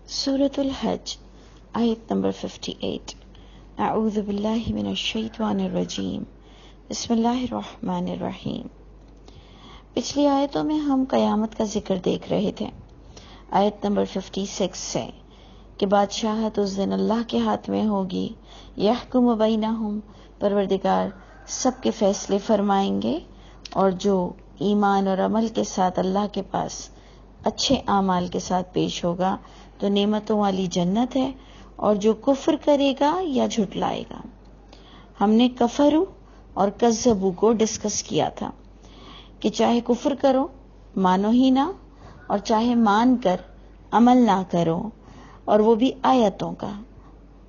سورة الحج آیت نمبر 58 اعوذ باللہ من الشیطان الرجیم بسم اللہ الرحمن الرحیم۔ پچھلی آیتوں میں ہم قیامت کا ذکر دیکھ رہے تھے۔ آیت نمبر 56 سے کہ بادشاہت اس دن اللہ کے ہاتھ میں ہوگی، یحکم بینہم، پروردگار سب کے فیصلے فرمائیں گے، اور جو ایمان اور عمل کے ساتھ اللہ کے پاس اچھے اعمال کے ساتھ پیش ہوگا تو نعمتوں والی جنت ہے، اور جو کفر کرے گا یا جھٹلائے گا۔ ہم نے کفرو اور کذبو کو ڈسکس کیا تھا کہ چاہے کفر کرو مانو ہی نہ، اور چاہے مان کر عمل نہ کرو، اور وہ بھی آیتوں کا۔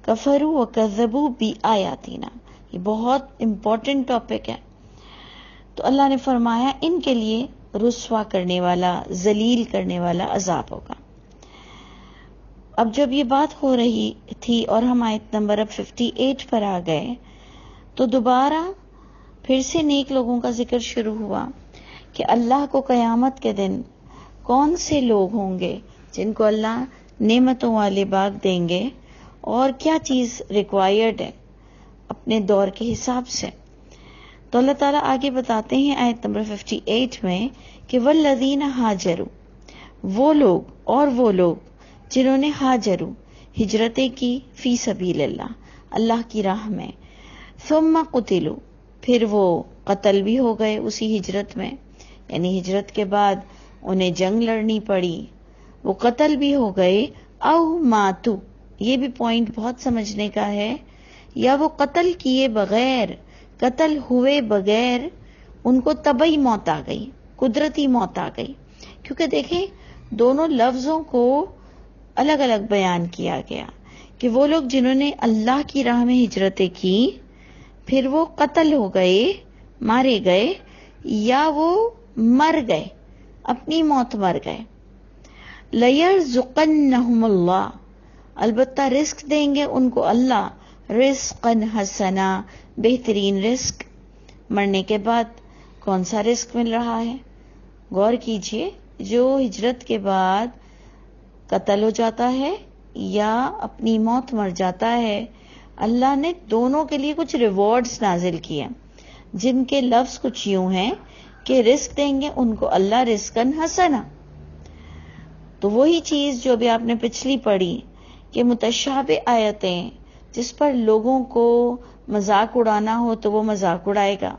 کفرو و کذبو بھی آیاتینا، یہ بہت امپورٹنٹ ٹاپک ہے۔ تو اللہ نے فرمایا ان کے لیے رسوا کرنے والا، ذلیل کرنے والا عذاب ہوگا۔ اب جب یہ بات ہو رہی تھی اور ہم آیت نمبر 58 پر آ گئے تو دوبارہ پھر سے نیک لوگوں کا ذکر شروع ہوا کہ اللہ کو قیامت کے دن کون سے لوگ ہوں گے جن کو اللہ نعمتوں والے باغ دیں گے، اور کیا چیز ریکوائرڈ ہے اپنے دور کے حساب سے۔ تو اللہ تعالیٰ آگے بتاتے ہیں آیت نمبر 58 میں کہ والذین ہاجروا، وہ لوگ جنہوں نے ہاجروا، ہجرتیں کی، فی سبیل اللہ کی راہ میں، ثم قتلوا، پھر وہ قتل بھی ہو گئے اسی ہجرت میں، یعنی ہجرت کے بعد انہیں جنگ لڑنی پڑی، وہ قتل بھی ہو گئے، او ماتو، یہ بھی پوائنٹ بہت سمجھنے کا ہے، یا وہ قتل کیے بغیر، قتل ہوئے بغیر ان کو طبعی موت آ گئی، قدرتی موت آ گئی۔ کیونکہ دیکھیں دونوں لفظوں کو الگ الگ بیان کیا گیا کہ وہ لوگ جنہوں نے اللہ کی راہ میں ہجرتیں کی پھر وہ قتل ہو گئے، مارے گئے، یا وہ مر گئے، اپنی موت مر گئے۔ لَيَرْزُقَنَّهُمُ اللَّهُ، البتہ رزق دیں گے ان کو اللہ، رزقاً حسنا، بہترین رزق۔ مرنے کے بعد کون سا رزق مل رہا ہے؟ غور کیجئے، جو ہجرت کے بعد قتل ہو جاتا ہے یا اپنی موت مر جاتا ہے، اللہ نے دونوں کے لیے کچھ ریوارڈز نازل کیے، جن کے لفظ کچھ یوں ہیں کہ رزق دیں گے ان کو اللہ رزقاً حسنا۔ تو وہی چیز جو بھی آپ نے پچھلی پڑھی کہ متشابہ آیتیں جس پر لوگوں کو مذاق اڑانا ہو تو وہ مذاق اڑائے گا،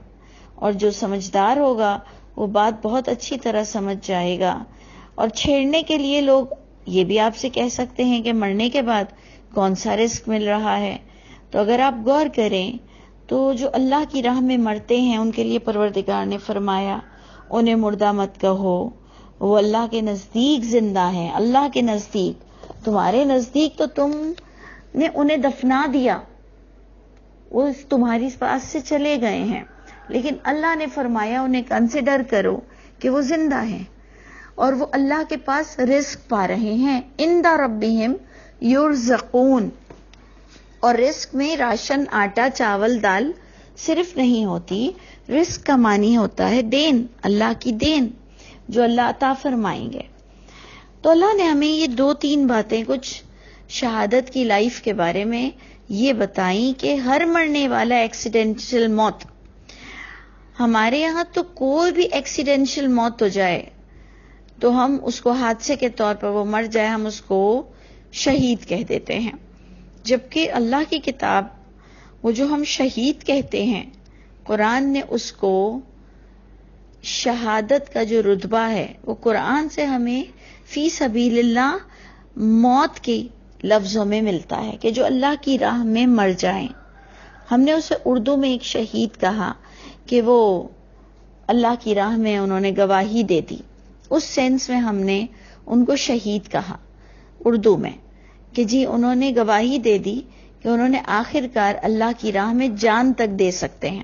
اور جو سمجھدار ہوگا وہ بات بہت اچھی طرح سمجھ جائے گا۔ اور چھیڑنے کے لیے لوگ یہ بھی آپ سے کہہ سکتے ہیں کہ مرنے کے بعد کون سا رزق مل رہا ہے۔ تو اگر آپ غور کریں تو جو اللہ کی راہ میں مرتے ہیں ان کے لیے پروردگار نے فرمایا انہیں مردہ مت کہو، وہ اللہ کے نزدیک زندہ ہیں، اللہ کے نزدیک، تمہارے نزدیک تو تم نے انہیں دفنا دیا، وہ تمہاری پاس سے چلے گئے ہیں، لیکن اللہ نے فرمایا انہیں کنسیڈر کرو کہ وہ زندہ ہیں، اور وہ اللہ کے پاس رزق پا رہے ہیں۔ عند ربہم یرزقون، اور رزق میں راشن، آٹا، چاول، دال صرف نہیں ہوتی، رزق کا معنی ہوتا ہے دین، اللہ کی دین جو اللہ عطا فرمائیں گے۔ تو اللہ نے ہمیں یہ 2-3 باتیں کچھ شہادت کی لائف کے بارے میں یہ بتائیں کہ ہر مرنے والا ایکسیڈنشل موت، ہمارے یہاں تو کوئی بھی ایکسیڈنشل موت ہو جائے تو ہم اس کو حادثے کے طور پر وہ مر جائے ہم اس کو شہید کہہ دیتے ہیں، جبکہ اللہ کی کتاب وہ جو ہم شہید کہتے ہیں، قرآن نے اس کو شہادت کا جو رتبہ ہے وہ قرآن سے ہمیں فی سبیل اللہ موت کے لفظوں میں ملتا ہے کہ جو اللہ کی راہ میں مر جائیں۔ ہم نے اسے اردو میں ایک شہید کہا کہ وہ اللہ کی راہ میں انہوں نے گواہی دے دی، اس سینس میں ہم نے ان کو شہید کہا اردو میں کہ جی انہوں نے گواہی دے دی کہ انہوں نے آخر کار اللہ کی راہ میں جان تک دے سکتے ہیں۔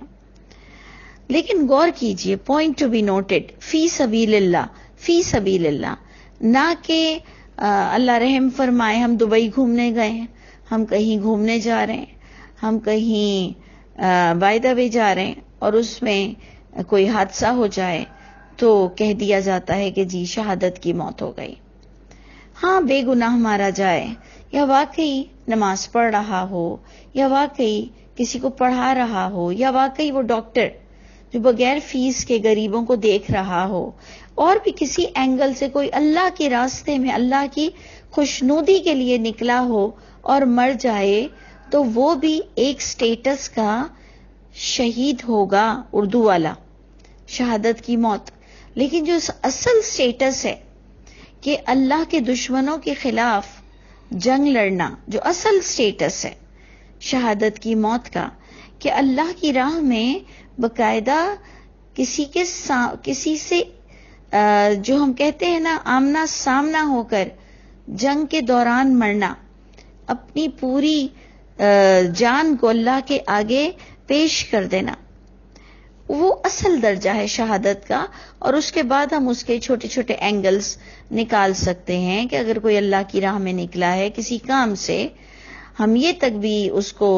لیکن غور کیجئے، پوائنٹ ٹو بی نوٹڈ، فی سبیل اللہ، نہ کہ اللہ رحم فرمائے ہم دبئی گھومنے گئے ہیں، ہم کہیں گھومنے جا رہے ہیں، ہم کہیں بائی دا وے جا رہے ہیں اور اس میں کوئی حادثہ ہو جائے تو کہہ دیا جاتا ہے کہ جی شہادت کی موت ہو گئی۔ ہاں بے گناہ مارا جائے، یا واقعی نماز پڑھ رہا ہو، یا واقعی کسی کو پڑھا رہا ہو، یا واقعی وہ ڈاکٹر جو بغیر فیس کے غریبوں کو دیکھ رہا ہو، اور بھی کسی اینگل سے کوئی اللہ کے راستے میں اللہ کی خوشنودی کے لیے نکلا ہو اور مر جائے، تو وہ بھی ایک سٹیٹس کا شہید ہوگا، اردو والا شہادت کی موت۔ لیکن جو اصل سٹیٹس ہے کہ اللہ کے دشمنوں کے خلاف جنگ لڑنا، جو اصل سٹیٹس ہے شہادت کی موت کا، کہ اللہ کی راہ میں باقاعدہ کسی سے جو ہم کہتے ہیں نا آمنا سامنا ہو کر جنگ کے دوران مرنا، اپنی پوری جان کو اللہ کے آگے پیش کر دینا، وہ اصل درجہ ہے شہادت کا۔ اور اس کے بعد ہم اس کے چھوٹے چھوٹے اینگلز نکال سکتے ہیں کہ اگر کوئی اللہ کی راہ میں نکلا ہے کسی کام سے، ہم یہ تک بھی اس کو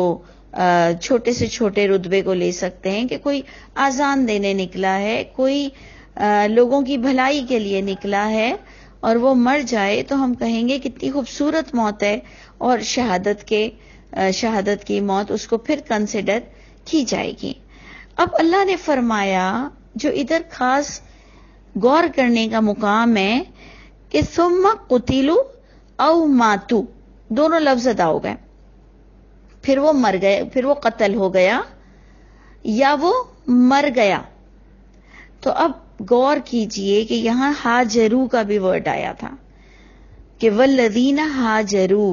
چھوٹے سے چھوٹے رتبے کو لے سکتے ہیں کہ کوئی آذان دینے نکلا ہے، کوئی لوگوں کی بھلائی کے لیے نکلا ہے اور وہ مر جائے، تو ہم کہیں گے کتنی خوبصورت موت ہے، اور شہادت کی موت اس کو پھر کنسیڈر کی جائے گی۔ اب اللہ نے فرمایا، جو ادھر خاص غور کرنے کا مقام ہے کہ ثم قتلوا او ماتوا، دونوں لفظ ادا ہو گئے، پھر وہ مر گئے، پھر وہ قتل ہو گیا یا وہ مر گیا۔ تو اب غور کیجئے کہ یہاں ہاجرو کا بھی ورڈ آیا تھا کہ والذین ہاجرو،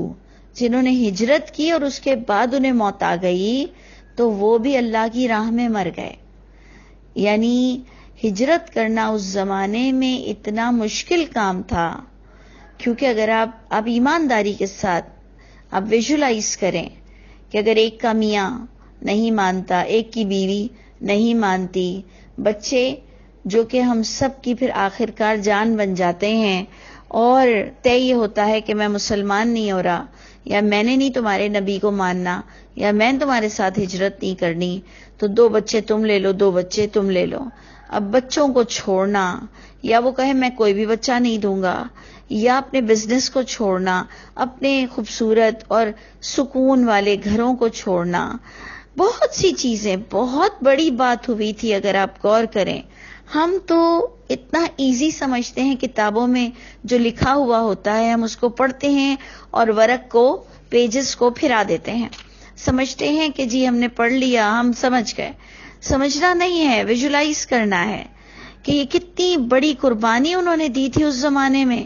جنہوں نے ہجرت کی اور اس کے بعد انہیں موت آ گئی، تو وہ بھی اللہ کی راہ میں مر گئے۔ یعنی ہجرت کرنا اس زمانے میں اتنا مشکل کام تھا، کیونکہ اگر آپ ایمانداری کے ساتھ آپ ویژولائز کریں کہ اگر ایک کا میاں نہیں مانتا، ایک کی بیوی نہیں مانتی، بچے جو کہ ہم سب کی پھر آخرکار جان بن جاتے ہیں، اور طے یہ ہوتا ہے کہ میں مسلمان نہیں ہو رہا، یا میں نے نہیں تمہارے نبی کو ماننا، یا میں تمہارے ساتھ ہجرت نہیں کرنی، تو 2 بچے تم لے لو، 2 بچے تم لے لو۔ اب بچوں کو چھوڑنا، یا وہ کہے میں کوئی بھی بچہ نہیں دوں گا، یا اپنے بزنس کو چھوڑنا، اپنے خوبصورت اور سکون والے گھروں کو چھوڑنا، بہت سی چیزیں، بہت بڑی بات ہوئی تھی اگر آپ غور کریں۔ ہم تو اتنا ایزی سمجھتے ہیں، کتابوں میں جو لکھا ہوا ہوتا ہے ہم اس کو پڑھتے ہیں اور ورق کو، پیجز کو پھرا دیتے ہیں، سمجھتے ہیں کہ جی ہم نے پڑھ لیا، ہم سمجھ گئے۔ سمجھنا نہیں ہے، ویژولائز کرنا ہے کہ یہ کتنی بڑی قربانی انہوں نے دی تھی اس زمانے میں۔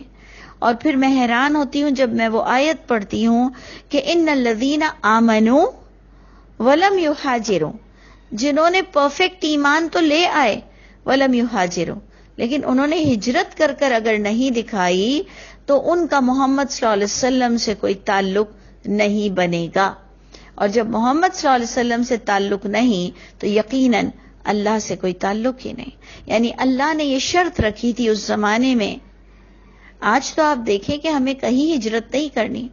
اور پھر میں حیران ہوتی ہوں جب میں وہ آیت پڑھتی ہوں کہ ان الذین آمنوا ولم یہاجروا، جنہوں نے پرفیکٹ ایمان تو لے آئے، ولم یہاجروا، لیکن انہوں نے ہجرت کر کر اگر نہیں دکھائی تو ان کا محمد صلی اللہ علیہ وسلم سے کوئی تعلق نہیں بنے گا، اور جب محمد صلی اللہ علیہ وسلم سے تعلق نہیں تو یقیناً اللہ سے کوئی تعلق ہی نہیں۔ یعنی اللہ نے یہ شرط رکھی تھی اس زمانے میں۔ آج تو آپ دیکھیں کہ ہمیں کہیں ہجرت نہیں کرنی،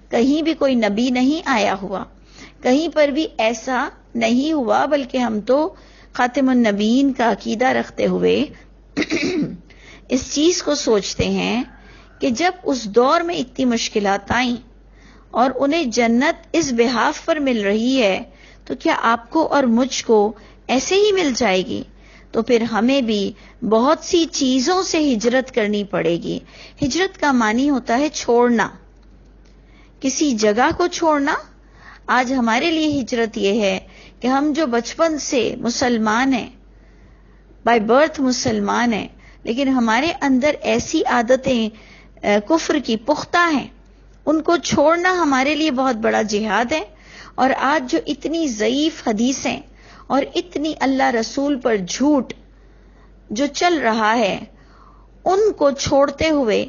کہیں بھی کوئی نبی نہیں آیا ہوا، کہیں پر بھی ایسا نہیں ہوا، بلکہ ہم تو خاتم النبیین کا عقیدہ رکھتے ہوئے اس چیز کو سوچتے ہیں کہ جب اس دور میں اتنی مشکلات آئیں اور انہیں جنت اس بہاف پر مل رہی ہے، تو کیا آپ کو اور مجھ کو ایسے ہی مل جائے گی؟ تو پھر ہمیں بھی بہت سی چیزوں سے ہجرت کرنی پڑے گی۔ ہجرت کا معنی ہوتا ہے چھوڑنا، کسی جگہ کو چھوڑنا۔ آج ہمارے لیے ہجرت یہ ہے کہ ہم جو بچپن سے مسلمان ہیں، بائی برتھ مسلمان ہیں، لیکن ہمارے اندر ایسی عادتیں کفر کی پختہ ہیں، ان کو چھوڑنا ہمارے لیے بہت بڑا جہاد ہے۔ اور آج جو اتنی ضعیف حدیثیں اور اتنی اللہ رسول پر جھوٹ جو چل رہا ہے، ان کو چھوڑتے ہوئے،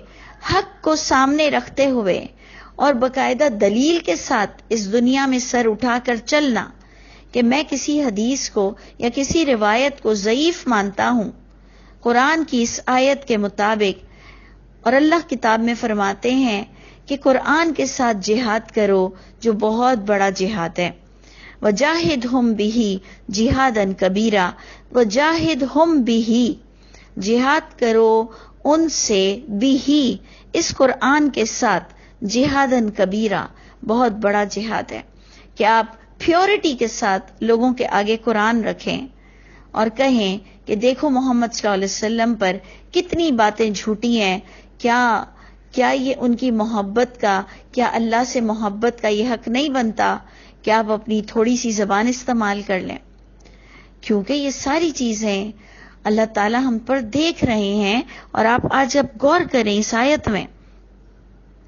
حق کو سامنے رکھتے ہوئے اور باقاعدہ دلیل کے ساتھ اس دنیا میں سر اٹھا کر چلنا کہ میں کسی حدیث کو یا کسی روایت کو ضعیف مانتا ہوں قرآن کی اس آیت کے مطابق، اور اللہ کتاب میں فرماتے ہیں کہ قرآن کے ساتھ جہاد کرو جو بہت بڑا جہاد ہے۔ وجاہدہم بہ جہادا کبیرا، وجاہدہم بہ، جہاد کرو ان سے بھی اس قرآن کے ساتھ جہادن کبیرہ، بہت بڑا جہاد ہے کہ آپ پیورٹی کے ساتھ لوگوں کے آگے قرآن رکھیں اور کہیں کہ دیکھو محمد صلی اللہ علیہ وسلم پر کتنی باتیں جھوٹی ہیں، کیا یہ ان کی محبت کا، کیا اللہ سے محبت کا یہ حق نہیں بنتا کہ آپ اپنی تھوڑی سی زبان استعمال کر لیں؟ کیونکہ یہ ساری چیزیں اللہ تعالی ہم پر دیکھ رہے ہیں. اور آپ آج اب غور کریں اس آیت میں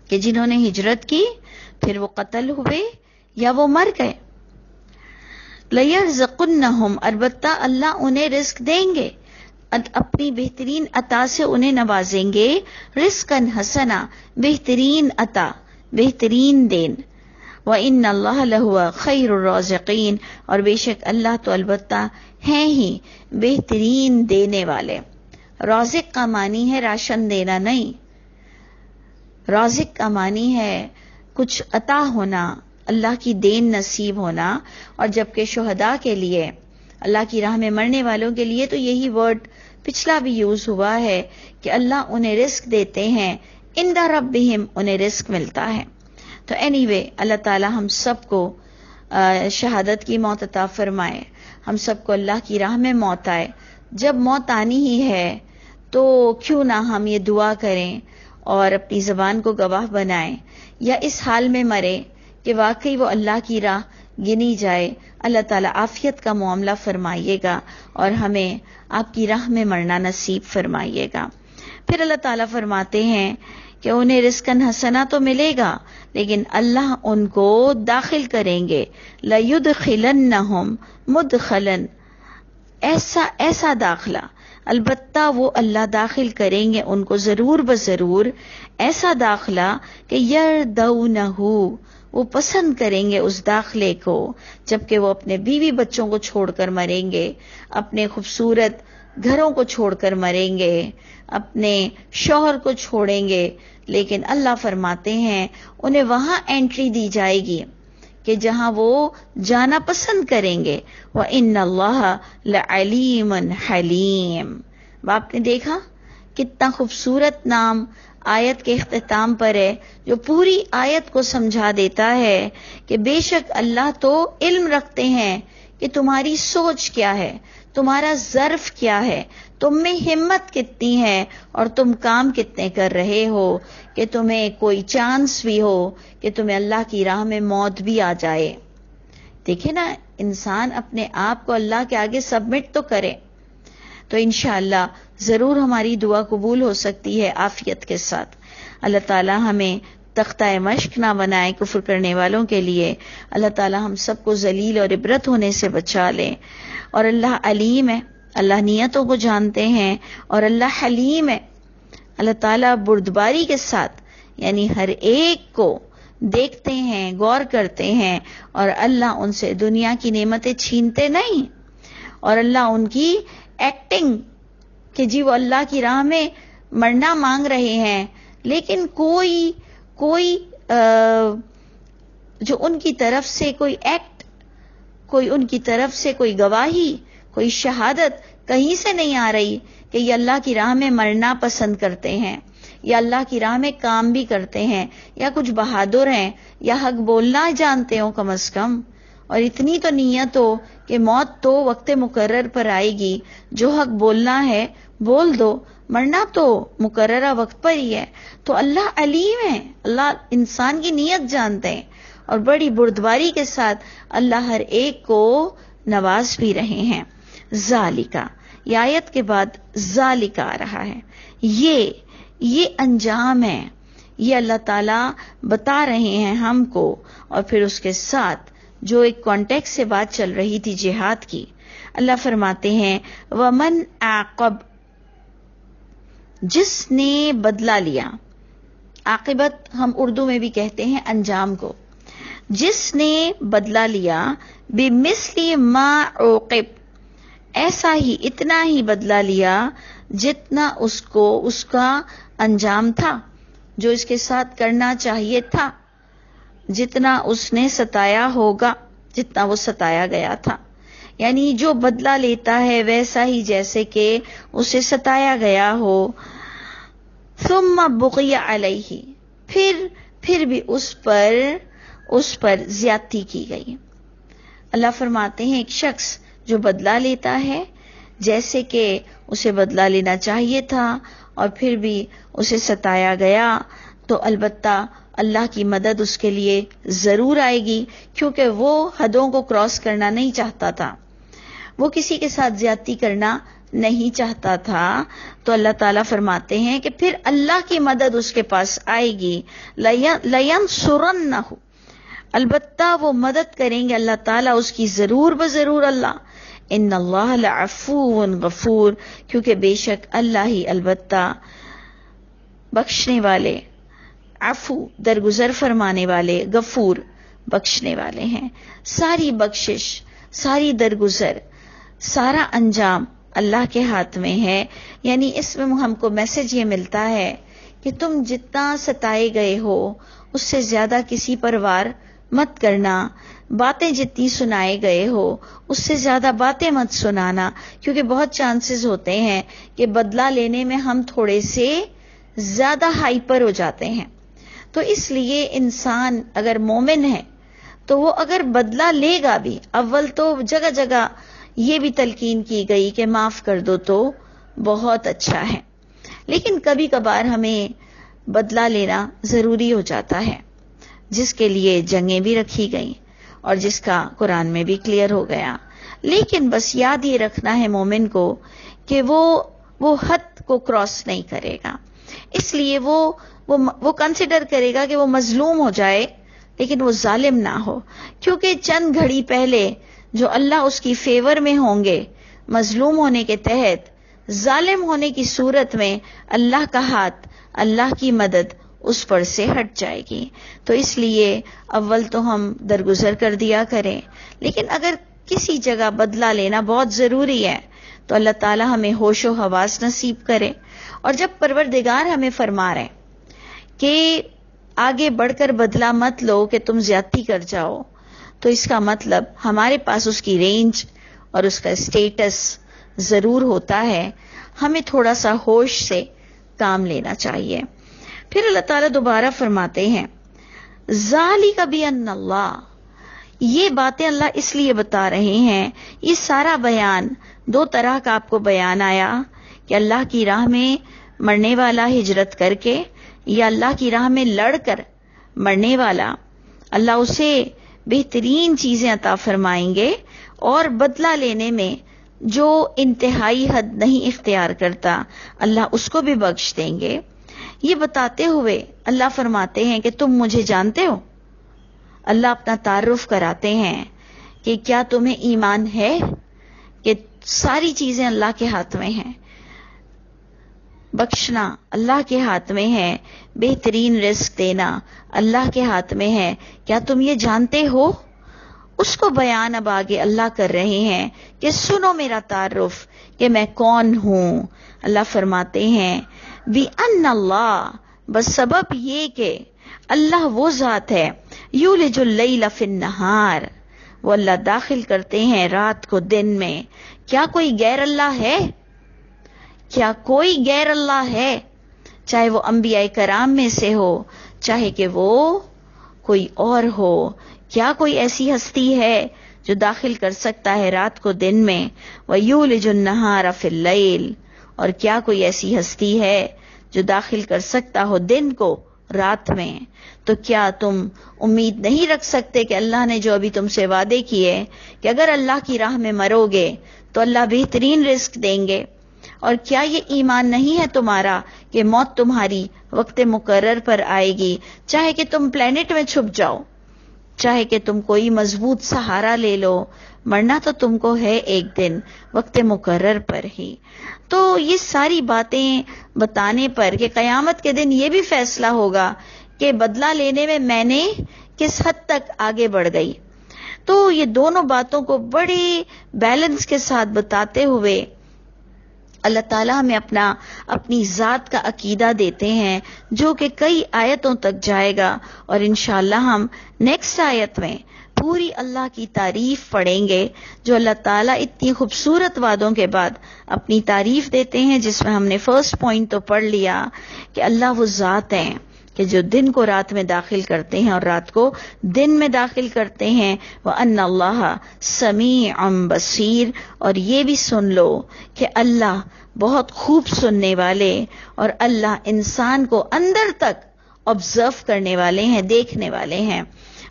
کہ جنہوں نے ہجرت کی پھر وہ قتل ہوئے یا وہ مر گئے. لَيَرْزَقُنَّهُمْ، البتہ اللہ انہیں رزق دیں گے، اپنی بہترین عطا سے انہیں نوازیں گے. رزقاً حسنا، بہترین عطا، بہترین دین. وَإِنَّ اللَّهَ لَهُوَ خَيْرُ الرَّازِقِينَ، اور بے شک اللہ تو البتہ ہیں ہی بہترین دینے والے. رازق کا معنی ہے راشن دینا نہیں، رازق کا معنی ہے کچھ عطا ہونا، اللہ کی دین نصیب ہونا. اور جبکہ شہداء کے لیے، اللہ کی راہ میں مرنے والوں کے لیے تو یہی ورڈ پچھلا بھی یوز ہوا ہے کہ اللہ انہیں رزق دیتے ہیں، عند ربہم، انہیں رزق ملتا ہے. تو اینی وے اللہ تعالی ہم سب کو شہادت کی موت عطا فرمائے، ہم سب کو اللہ کی راہ میں موت آئے. جب موت آنی ہی ہے تو کیوں نہ ہم یہ دعا کریں اور اپنی زبان کو گواہ بنائیں، یا اس حال میں مرے کہ واقعی وہ اللہ کی راہ گنی جائے. اللہ تعالیٰ عافیت کا معاملہ فرمائیے گا اور ہمیں آپ کی راہ میں مرنا نصیب فرمائیے گا. پھر اللہ تعالیٰ فرماتے ہیں کہ انہیں رزقاً حسنا تو ملے گا، لیکن اللہ ان کو داخل کریں گے. لَيُدْخِلَنَّهُمْ مُدْخَلًا، ایسا داخلہ، البتہ وہ اللہ داخل کریں گے ان کو ضرور بضرور ایسا داخلہ کہ یردونہو، وہ پسند کریں گے اس داخلے کو، جبکہ وہ اپنے بیوی بچوں کو چھوڑ کر مریں گے، اپنے خوبصورت گھروں کو چھوڑ کر مریں گے، اپنے شوہر کو چھوڑیں گے. لیکن اللہ فرماتے ہیں انہیں وہاں انٹری دی جائے گی کہ جہاں وہ جانا پسند کریں گے. وَإِنَّ اللَّهَ لَعَلِيمٌ حَلِيمٌ. آپ نے دیکھا کتنا خوبصورت نام آیت کے اختتام پر ہے، جو پوری آیت کو سمجھا دیتا ہے کہ بے شک اللہ تو علم رکھتے ہیں کہ تمہاری سوچ کیا ہے، تمہارا ظرف کیا ہے، تم میں ہمت کتنی ہے اور تم کام کتنے کر رہے ہو، کہ تمہیں کوئی چانس بھی ہو کہ تمہیں اللہ کی راہ میں موت بھی آ جائے. دیکھیں نا، انسان اپنے آپ کو اللہ کے آگے سبمٹ تو کرے تو انشاءاللہ ضرور ہماری دعا قبول ہو سکتی ہے عافیت کے ساتھ. اللہ تعالی ہمیں تختہ مشق نہ بنائے کفر کرنے والوں کے لیے. اللہ تعالی ہم سب کو ذلیل اور عبرت ہونے سے بچا لے. اور اللہ علیم ہے، اللہ نیتوں کو جانتے ہیں، اور اللہ حلیم ہے. اللہ تعالیٰ بردباری کے ساتھ یعنی ہر ایک کو دیکھتے ہیں، غور کرتے ہیں، اور اللہ ان سے دنیا کی نعمتیں چھینتے نہیں. اور اللہ ان کی ایکٹنگ کہ جی وہ اللہ کی راہ میں مرنا مانگ رہے ہیں، لیکن کوئی جو ان کی طرف سے کوئی ایکٹ، کوئی ان کی طرف سے کوئی گواہی، کوئی شہادت کہیں سے نہیں آ رہی کہ یہ اللہ کی راہ میں مرنا پسند کرتے ہیں، یا اللہ کی راہ میں کام بھی کرتے ہیں، یا کچھ بہادر ہیں، یا حق بولنا جانتے ہوں کم از کم. اور اتنی تو نیت ہو کہ موت تو وقت مقرر پر آئے گی، جو حق بولنا ہے بول دو، مرنا تو مقررہ وقت پر ہی ہے. تو اللہ علیم ہے، اللہ انسان کی نیت جانتے ہیں، اور بڑی بردباری کے ساتھ اللہ ہر ایک کو نواز بھی رہے ہیں. ذالکا، یہ آیت کے بعد ذالکا آ رہا ہے، یہ انجام ہے، یہ اللہ تعالیٰ بتا رہے ہیں ہم کو. اور پھر اس کے ساتھ جو ایک کانٹیکس سے بات چل رہی تھی جہاد کی، اللہ فرماتے ہیں ومن عاقب، جس نے بدلہ لیا. عاقبت ہم اردو میں بھی کہتے ہیں انجام کو. جس نے بدلہ لیا بمثل ما عوقب، ایسا ہی اتنا ہی بدلہ لیا جتنا اس کا انجام تھا، جو اس کے ساتھ کرنا چاہیے تھا، جتنا اس نے ستایا ہوگا، جتنا وہ ستایا گیا تھا. یعنی جو بدلہ لیتا ہے ویسا ہی جیسے کہ اسے ستایا گیا ہو. ثم بغی علیہ، پھر بھی اس پر زیادتی کی گئی۔ اللہ فرماتے ہیں ایک شخص جو بدلہ لیتا ہے، جیسے کہ اسے بدلہ لینا چاہیے تھا اور پھر بھی اسے ستایا گیا، تو البتہ اللہ کی مدد اس کے لیے ضرور آئے گی، کیونکہ وہ حدوں کو کراس کرنا نہیں چاہتا تھا، وہ کسی کے ساتھ زیادتی کرنا نہیں چاہتا تھا۔ تو اللہ تعالیٰ فرماتے ہیں کہ پھر اللہ کی مدد اس کے پاس آئے گی، لَيَنْصُرَنَّهُ، البتہ وہ مدد کریں گے اللہ تعالیٰ اس کی ضرور بضرور اللہ۔ ان اللہ لعفو غفور، کیونکہ بے شک اللہ ہی البتہ بخشنے والے، عفو درگزر فرمانے والے، غفور بخشنے والے ہیں۔ ساری بخشش، ساری درگزر، سارا انجام اللہ کے ہاتھ میں ہے۔ یعنی اس میں ہم کو میسج یہ ملتا ہے کہ تم جتنا ستائے گئے ہو اس سے زیادہ کسی پر وار مت کرنا، باتیں جتنی سنائے گئے ہو اس سے زیادہ باتیں مت سنانا، کیونکہ بہت چانسز ہوتے ہیں کہ بدلہ لینے میں ہم تھوڑے سے زیادہ ہائپر ہو جاتے ہیں۔ تو اس لیے انسان اگر مومن ہے تو وہ اگر بدلہ لے گا بھی، اول تو جگہ جگہ یہ بھی تلقین کی گئی کہ معاف کر دو تو بہت اچھا ہے، لیکن کبھی کبھار ہمیں بدلہ لینا ضروری ہو جاتا ہے، جس کے لیے جنگیں بھی رکھی گئیں اور جس کا قرآن میں بھی کلیئر ہو گیا۔ لیکن بس یاد یہ رکھنا ہے مومن کو کہ وہ حد کو کراس نہیں کرے گا، اس لیے وہ کنسیڈر کرے گا کہ وہ مظلوم ہو جائے لیکن وہ ظالم نہ ہو، کیونکہ چند گھڑی پہلے جو اللہ اس کی فیور میں ہوں گے، مظلوم ہونے کے تحت، ظالم ہونے کی صورت میں اللہ کا ہاتھ، اللہ کی مدد اس پر سے ہٹ جائے گی۔ تو اس لیے اول تو ہم درگزر کر دیا کریں، لیکن اگر کسی جگہ بدلہ لینا بہت ضروری ہے تو اللہ تعالی ہمیں ہوش و حواس نصیب کرے۔ اور جب پروردگار ہمیں فرما رہے کہ آگے بڑھ کر بدلہ مت لو کہ تم زیادتی کر جاؤ، تو اس کا مطلب ہمارے پاس اس کی رینج اور اس کا اسٹیٹس ضرور ہوتا ہے، ہمیں تھوڑا سا ہوش سے کام لینا چاہیے۔ پھر اللہ تعالیٰ دوبارہ فرماتے ہیں ذالک بأن اللہ، یہ باتیں اللہ اس لیے بتا رہے ہیں، یہ سارا بیان دو طرح کا آپ کو بیان آیا کہ اللہ کی راہ میں مرنے والا ہجرت کر کے یا اللہ کی راہ میں لڑ کر مرنے والا، اللہ اسے بہترین چیزیں عطا فرمائیں گے، اور بدلہ لینے میں جو انتہائی حد نہیں اختیار کرتا اللہ اس کو بھی بخش دیں گے۔ یہ بتاتے ہوئے اللہ فرماتے ہیں کہ تم مجھے جانتے ہو، اللہ اپنا تعارف کراتے ہیں کہ کیا تمہیں ایمان ہے کہ ساری چیزیں اللہ کے ہاتھ میں ہیں، بخشنا اللہ کے ہاتھ میں ہے، بہترین رزق دینا اللہ کے ہاتھ میں ہے، کیا تم یہ جانتے ہو؟ اس کو بیان اب آگے اللہ کر رہے ہیں کہ سنو میرا تعارف کہ میں کون ہوں۔ اللہ فرماتے ہیں بِأَنَّ اللَّهَ، بس سبب یہ کہ اللہ وہ ذات ہے، یولج اللیل فی النہار، وہ اللہ داخل کرتے ہیں رات کو دن میں۔ کیا کوئی غیر اللہ ہے؟ کیا کوئی غیر اللہ ہے؟ چاہے وہ انبیاء کرام میں سے ہو، چاہے کہ وہ کوئی اور ہو، کیا کوئی ایسی ہستی ہے جو داخل کر سکتا ہے رات کو دن میں؟ وَيُولِجُ النَّهَارَ فِي اللَّيْلِ، اور کیا کوئی ایسی ہستی ہے جو داخل کر سکتا ہو دن کو رات میں؟ تو کیا تم امید نہیں رکھ سکتے کہ اللہ نے جو ابھی تم سے وعدے کیے کہ اگر اللہ کی راہ میں مرو گے تو اللہ بہترین رزق دیں گے؟ اور کیا یہ ایمان نہیں ہے تمہارا کہ موت تمہاری وقت مقرر پر آئے گی، چاہے کہ تم پلینٹ میں چھپ جاؤ، چاہے کہ تم کوئی مضبوط سہارا لے لو، مرنا تو تم کو ہے ایک دن وقت مقرر پر ہی۔ تو یہ ساری باتیں بتانے پر کہ قیامت کے دن یہ بھی فیصلہ ہوگا کہ بدلہ لینے میں میں نے کس حد تک آگے بڑھ گئی، تو یہ دونوں باتوں کو بڑی بیلنس کے ساتھ بتاتے ہوئے اللہ تعالیٰ ہمیں اپنی ذات کا عقیدہ دیتے ہیں جو کہ کئی آیتوں تک جائے گا، اور انشاءاللہ ہم نیکسٹ آیت میں پوری اللہ کی تعریف پڑھیں گے، جو اللہ تعالیٰ اتنی خوبصورت وعدوں کے بعد اپنی تعریف دیتے ہیں، جس میں ہم نے فرسٹ پوائنٹ تو پڑھ لیا کہ اللہ وہ ذات ہیں کہ جو دن کو رات میں داخل کرتے ہیں اور رات کو دن میں داخل کرتے ہیں، وَأَنَّ اللَّهَ سَمِيعٌ بَصِيرٌ، اور یہ بھی سن لو کہ اللہ بہت خوب سننے والے اور اللہ انسان کو اندر تک آبزرو کرنے والے ہیں، دیکھنے والے ہیں۔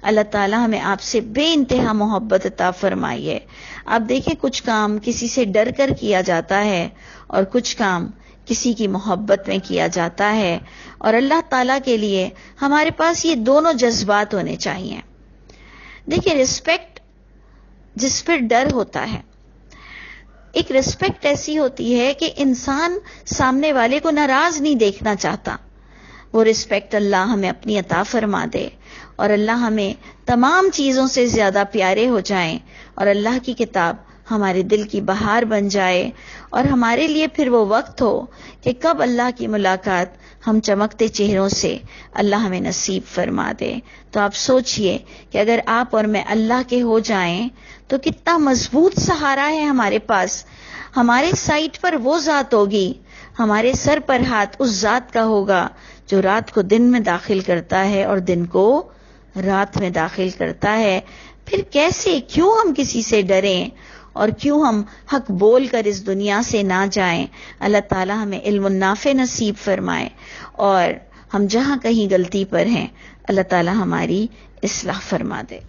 اللہ تعالیٰ ہمیں آپ سے بے انتہا محبت عطا فرمائیے۔ آپ دیکھیں کچھ کام کسی سے ڈر کر کیا جاتا ہے اور کچھ کام کسی کی محبت میں کیا جاتا ہے، اور اللہ تعالیٰ کے لیے ہمارے پاس یہ دونوں جذبات ہونے چاہیے۔ دیکھیں رسپیکٹ جس پر ڈر ہوتا ہے، ایک رسپیکٹ ایسی ہوتی ہے کہ انسان سامنے والے کو ناراض نہیں دیکھنا چاہتا، وہ رسپیکٹ اللہ ہمیں اپنی عطا فرما دے، اور اللہ ہمیں تمام چیزوں سے زیادہ پیارے ہو جائیں، اور اللہ کی کتاب ہمارے دل کی بہار بن جائے، اور ہمارے لیے پھر وہ وقت ہو کہ کب اللہ کی ملاقات ہم چمکتے چہروں سے اللہ ہمیں نصیب فرما دے۔ تو آپ سوچئے کہ اگر آپ اور میں اللہ کے ہو جائیں تو کتنا مضبوط سہارا ہے ہمارے پاس۔ ہمارے سائٹ پر وہ ذات ہوگی، ہمارے سر پر ہاتھ اس ذات کا ہوگا جو رات کو دن میں داخل کرتا ہے اور دن کو رات میں داخل کرتا ہے۔ پھر کیسے، کیوں ہم کسی سے ڈریں اور کیوں ہم حق بول کر اس دنیا سے نہ جائیں؟ اللہ تعالیٰ ہمیں علم نافع نصیب فرمائے، اور ہم جہاں کہیں غلطی پر ہیں اللہ تعالیٰ ہماری اصلاح فرما دے۔